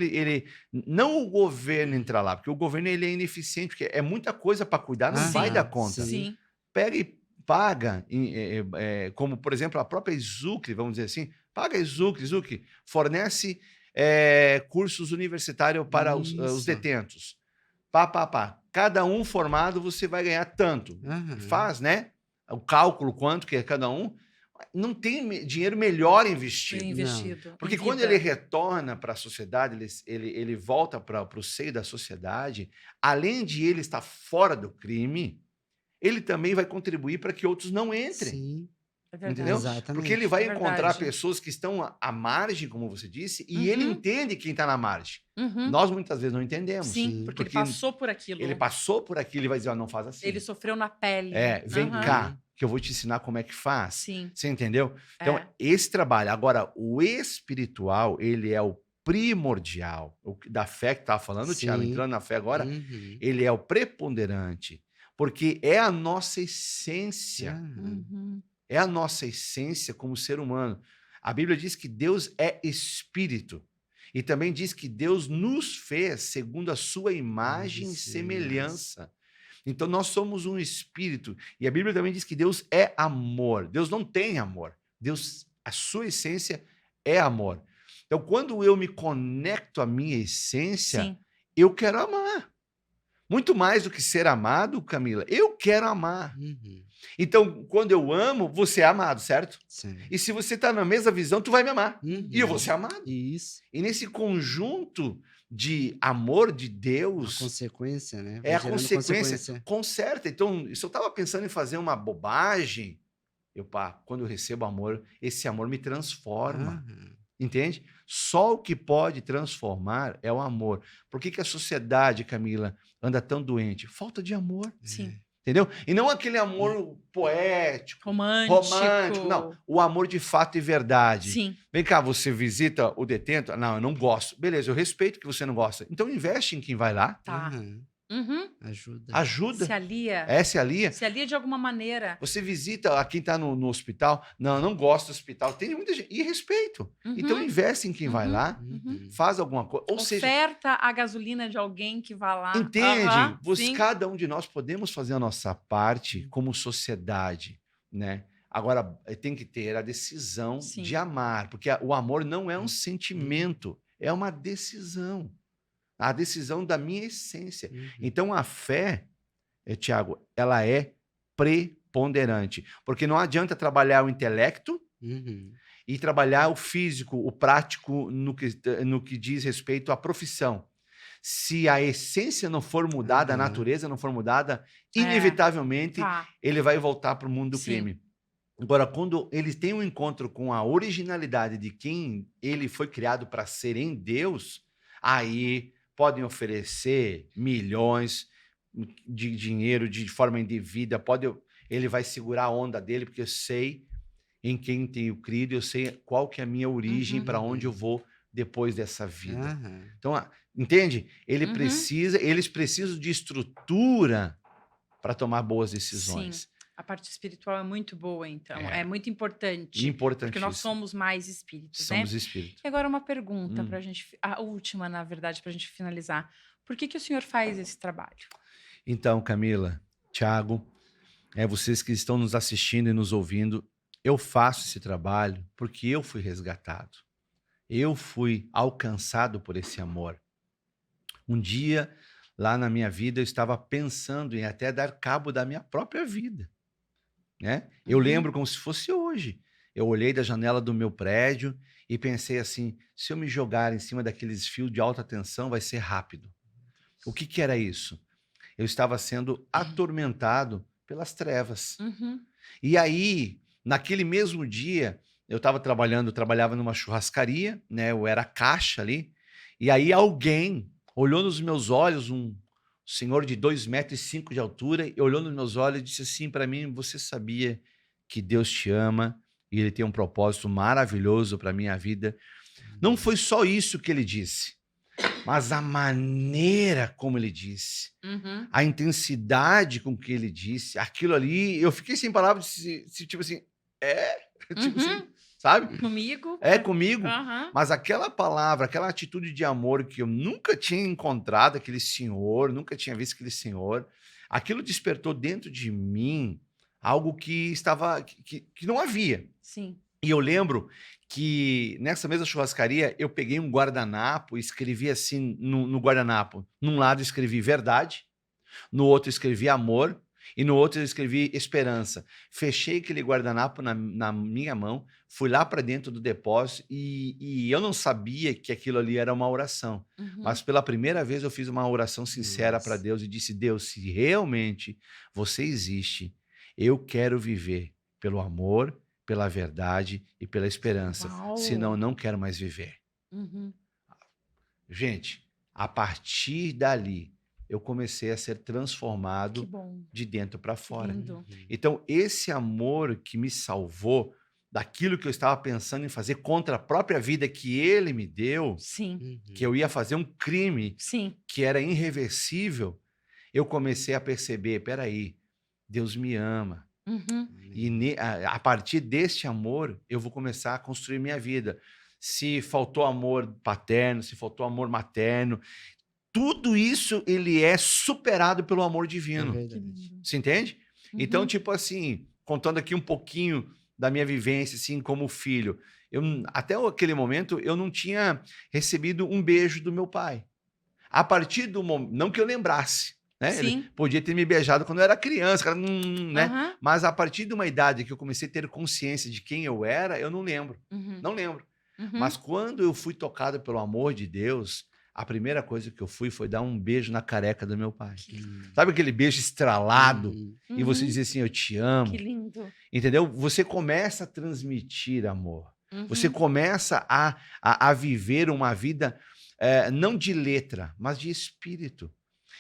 não o governo entrar lá, porque o governo ele é ineficiente, porque é muita coisa para cuidar, não vai Aham, dar conta. sim. Sim. Pega e paga, como, por exemplo, a própria Exucre, vamos dizer assim, paga a Exucre, fornece cursos universitários para os Isso. detentos. Pá. Cada um formado, você vai ganhar tanto. Aham. Faz, né? O cálculo, quanto que é cada um. Não tem dinheiro melhor investido. Bem investido. Porque em quando vida. ele retorna para a sociedade, ele volta para o seio da sociedade, além de ele estar fora do crime, ele também vai contribuir para que outros não entrem. Sim, É verdade. Entendeu? exatamente. Porque ele vai É encontrar verdade. pessoas que estão à margem, como você disse, e Uhum. ele entende quem está na margem. Uhum. Nós muitas vezes não entendemos. Sim, Sim. porque ele Porque passou por aquilo. Ele passou por aquilo e vai dizer, ó, não faz assim. Ele sofreu na pele. Vem Aham. cá, que eu vou te ensinar como é que faz. Sim. Você entendeu? Então, É. esse trabalho. Agora, o espiritual, ele é o primordial. Da fé que estava falando, Sim. Thiago, entrando na fé agora, Uhum. ele é o preponderante. Porque é a nossa essência. Aham. Uhum. É a nossa essência como ser humano. A Bíblia diz que Deus é espírito. E também diz que Deus nos fez segundo a sua imagem e semelhança. Então nós somos um espírito. E a Bíblia também diz que Deus é amor. Deus não tem amor. Deus, a sua essência é amor. Então quando eu me conecto à minha essência, Sim. eu quero amar. Muito mais do que ser amado, Camila, eu quero amar. Uhum. Então, quando eu amo, você é amado, certo? Sim. E se você está na mesma visão, tu vai me amar. Uhum. E eu vou ser amado. Isso. E nesse conjunto de amor de A Deus, consequência, né? é a Vai gerando consequência. Conserta. Então, se eu estava pensando em fazer uma bobagem, quando eu recebo amor, esse amor me transforma. Aham. Entende? Só o que pode transformar é o amor. Por que a sociedade, Camila, anda tão doente? Falta de amor. Sim. Entendeu? E não aquele amor poético, Romântico. Não, o amor de fato e verdade. Sim. Vem cá, você visita o detento? Não, eu não gosto. Beleza, eu respeito que você não gosta. Então investe em quem vai lá. Tá. Aham. Uhum. Ajuda. Ajuda. Se alia. Se alia. Se alia de alguma maneira. Você visita a quem está no hospital. Não, eu não gosto do hospital. Tem muita gente. E respeito. Uhum. Então investe em quem vai lá. Uhum. Faz alguma coisa. Ou seja, Oferta a gasolina de alguém que vai lá. entende? Aham, sim. Cada um de nós podemos fazer a nossa parte como sociedade, né? Agora, tem que ter a decisão Sim. de amar, porque o amor não é um sentimento, é uma decisão. A decisão da minha essência. Uhum. Então, a fé, Tiago, ela é preponderante. Porque não adianta trabalhar o intelecto e trabalhar o físico, o prático, no que diz respeito à profissão. Se a essência não for mudada, a natureza não for mudada, inevitavelmente ele vai voltar para o mundo do crime. Agora, quando ele tem um encontro com a originalidade de quem ele foi criado para ser em Deus, aí podem oferecer milhões de dinheiro de forma indevida, ele vai segurar a onda dele, porque eu sei em quem tenho crido, eu sei qual que é a minha origem, para onde eu vou depois dessa vida. Então, entende? Eles precisam de estrutura para tomar boas decisões. Sim. A parte espiritual é muito boa, então. É muito importante. Importantíssimo. Porque nós somos mais espíritos, Somos espíritos. E agora uma pergunta para a gente... A última, na verdade, para a gente finalizar. Por que o senhor faz esse trabalho? Então, Camila, Tiago, vocês que estão nos assistindo e nos ouvindo, eu faço esse trabalho porque eu fui resgatado. Eu fui alcançado por esse amor. Um dia, lá na minha vida, eu estava pensando em até dar cabo da minha própria vida. Né? Eu lembro como se fosse hoje. Eu olhei da janela do meu prédio e pensei assim, se eu me jogar em cima daqueles fios de alta tensão, vai ser rápido. O que era isso? Eu estava sendo atormentado pelas trevas. E aí, naquele mesmo dia, eu trabalhava numa churrascaria, né? Eu era caixa ali, e aí alguém olhou nos meus olhos, um senhor de 2,5 metros de altura, e olhou nos meus olhos e disse assim para mim, você sabia que Deus te ama e Ele tem um propósito maravilhoso para a minha vida? Não foi só isso que ele disse, mas a maneira como ele disse, a intensidade com que ele disse, aquilo ali, eu fiquei sem palavras, tipo assim, tipo assim, sabe? Comigo? Comigo. Mas aquela palavra, aquela atitude de amor que eu nunca tinha encontrado aquele senhor, nunca tinha visto aquele senhor, aquilo despertou dentro de mim algo que não havia. Sim. E eu lembro que nessa mesma churrascaria eu peguei um guardanapo e escrevi assim no guardanapo. Num lado escrevi verdade, no outro escrevi amor e no outro eu escrevi esperança. Fechei aquele guardanapo na minha mão, fui lá para dentro do depósito e eu não sabia que aquilo ali era uma oração. Mas pela primeira vez eu fiz uma oração sincera para Deus e disse, Deus, se realmente você existe, eu quero viver pelo amor, pela verdade e pela esperança. Uau. Senão eu não quero mais viver. Gente, a partir dali, eu comecei a ser transformado de dentro para fora. Então, esse amor que me salvou daquilo que eu estava pensando em fazer contra a própria vida que ele me deu, que eu ia fazer um crime que era irreversível, eu comecei a perceber, peraí, Deus me ama. E a partir deste amor, eu vou começar a construir minha vida. Se faltou amor paterno, se faltou amor materno, tudo isso ele é superado pelo amor divino. Você entende? Então, tipo assim, contando aqui um pouquinho da minha vivência, assim, como filho, até aquele momento, eu não tinha recebido um beijo do meu pai. A partir do momento, não que eu lembrasse, né? Ele podia ter me beijado quando eu era criança, né? Mas a partir de uma idade que eu comecei a ter consciência de quem eu era, eu não lembro. Não lembro. Mas quando eu fui tocado pelo amor de Deus, a primeira coisa que eu foi dar um beijo na careca do meu pai. Sabe aquele beijo estralado? E você dizer assim, eu te amo. Que lindo. Entendeu? Você começa a transmitir amor. Você começa a viver uma vida não de letra, mas de espírito.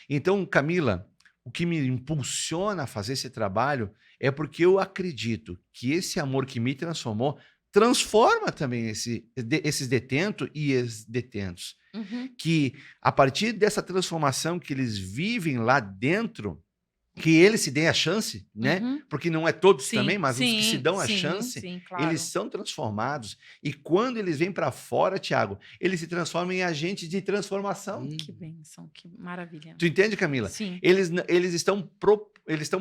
Então, Camila, o que me impulsiona a fazer esse trabalho é porque eu acredito que esse amor que me transformou transforma também esses detentos e ex-detentos. Que a partir dessa transformação que eles vivem lá dentro, que eles se deem a chance, né? Porque não é todos também, mas os que se dão a chance, claro. Eles são transformados. E quando eles vêm para fora, Tiago, eles se transformam em agentes de transformação. Que bênção, que maravilha. Tu entende, Camila? Sim. Eles estão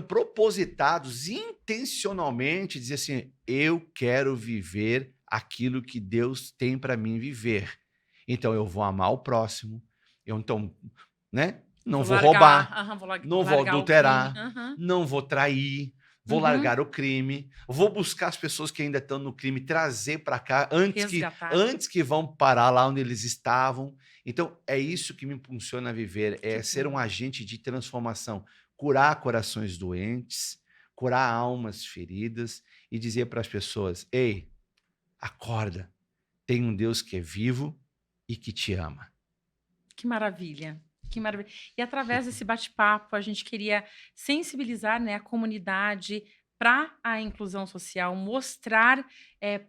propositados intencionalmente, dizer assim, eu quero viver aquilo que Deus tem para mim viver. Então, eu vou amar o próximo. Né? Não vou largar, roubar, vou não vou largar o adulterar, crime. não vou trair, vou largar o crime, vou buscar as pessoas que ainda estão no crime, trazer para cá Resgatar. antes que vão parar lá onde eles estavam. Então, é isso que me impulsiona a viver, é ser um agente de transformação, curar corações doentes, curar almas feridas e dizer para as pessoas: ei, acorda, tem um Deus que é vivo e que te ama. Que maravilha. Que maravilha. E através desse bate-papo, a gente queria sensibilizar, né, a comunidade para a inclusão social, mostrar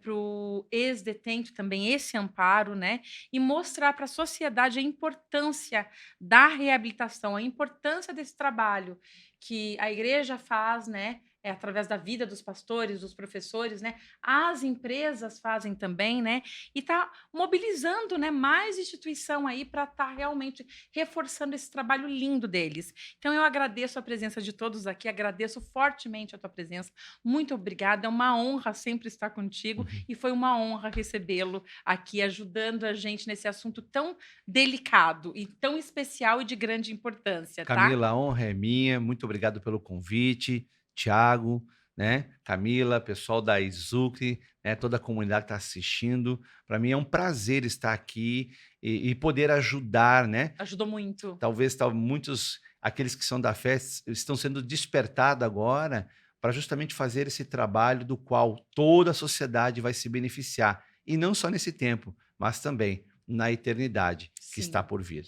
para o ex-detento também esse amparo, né, e mostrar para a sociedade a importância da reabilitação, a importância desse trabalho que a igreja faz, né, através da vida dos pastores, dos professores, né, as empresas fazem também, né, e está mobilizando, né, mais instituição aí para estar realmente reforçando esse trabalho lindo deles. Então, eu agradeço a presença de todos aqui, agradeço fortemente a tua presença. Muito obrigada, é uma honra sempre estar contigo e foi uma honra recebê-lo aqui, ajudando a gente nesse assunto tão delicado e tão especial e de grande importância, tá? Camila, a honra é minha, muito obrigado pelo convite, Tiago, né? Camila, pessoal da Izucre, né? Toda a comunidade que está assistindo. Para mim é um prazer estar aqui e poder ajudar, né? Ajudou muito. Talvez muitos, aqueles que são da fé, estão sendo despertados agora para justamente fazer esse trabalho do qual toda a sociedade vai se beneficiar. E não só nesse tempo, mas também na eternidade que Sim. está por vir.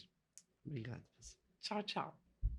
Obrigado. Tchau, tchau.